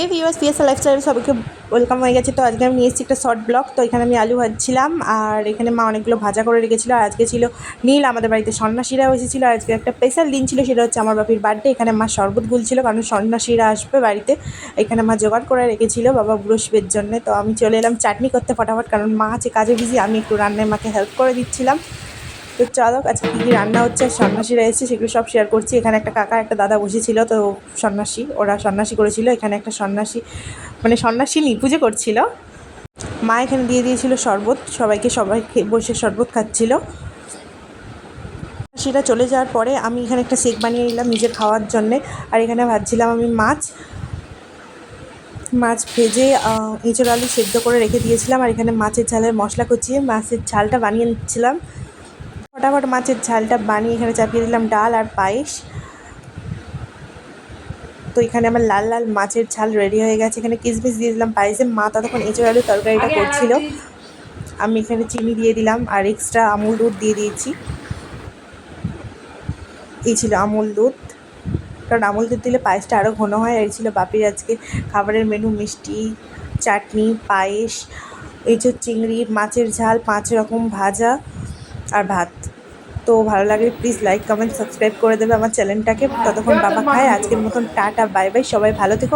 এই ভিউয়ার্স পিএসএ লাইফস্টাইল সবাইকে ওয়েলকাম হয়ে গেছে। তো আজকে আমি নিয়ে এসেছি একটা শর্ট ব্লগ। তো এখানে আমি আলু ভাজছিলাম আর এখানে মা অনেকগুলো ভাজা করে রেখেছিলো। আর আজকে ছিল নীল, আমাদের বাড়িতে সন্ন্যাসীরাও এসেছিলো। আর আজকে একটা স্পেশাল দিন ছিল, সেটা হচ্ছে আমার বাপির বার্থডে। এখানে মা শরবত গুলছিল কারণ সন্ন্যাসীরা আসবে বাড়িতে। এখানে মা জোগাড় করে রেখেছিলো বাবা বৃহস্পতির জন্য। তো আমি চলে এলাম চাটনি করতে ফটাফট, কারণ মা আছে কাজে বিজি, আমি একটু রান্নায় মাকে হেল্প করে দিচ্ছিলাম। তো চলো আজকে কী কী রান্না হচ্ছে, সন্ন্যাসীরা এসেছে সেগুলো সব শেয়ার করছি। এখানে একটা কাকা একটা দাদা বসেছিল, তো সন্ন্যাসী, ওরা সন্ন্যাসী করেছিল। এখানে একটা সন্ন্যাসী মানে সন্ন্যাসিনী পুজো করছিল। মা এখানে দিয়ে দিয়েছিল শরবত, সবাই বসে শরবত খাচ্ছিল। সেটা চলে যাওয়ার পরে আমি এখানে একটা শেক বানিয়ে নিলাম নিজের খাওয়ার জন্যে। আর এখানে ভাজছিলাম আমি মাছ ভেজে এঁচোড় আলু সেদ্ধ করে রেখে দিয়েছিলাম। আর এখানে মাছের ঝালের মশলা কচিয়ে মাছের ঝালটা বানিয়ে নিচ্ছিলাম। ফটাফট মাছের ঝালটা বানিয়ে এখানে চাপিয়ে দিলাম ডাল আর পায়েস। তো এখানে আমার লাল লাল মাছের ঝাল রেডি হয়ে গেছে। এখানে কিশমিশ দিয়ে দিলাম পায়েসে। মা ততক্ষণ এঁচোড় আলুর তরকারিটা করছিল। আমি এখানে চিনি দিয়ে দিলাম আর এক্সট্রা আমুল দুধ দিয়ে দিয়েছি। এই ছিল আমুল দুধ, কারণ আমুল দুধ দিলে পায়েসটা আরও ঘন হয়। আর এই ছিল বাপির আজকে খাবারের মেনু: মিষ্টি, চাটনি, পায়েস, এঁচোড় চিংড়ি, মাছের ঝাল, 5 রকম ভাজা আর ভাত। তো ভালো লাগলে প্লিজ লাইক কমেন্ট সাবস্ক্রাইব করে দেবে আমার চ্যানেলটাকে। ততক্ষণ বাবা খায়। আজকের মতন টাটা, বাই বাই, সবাই ভালো থেকো।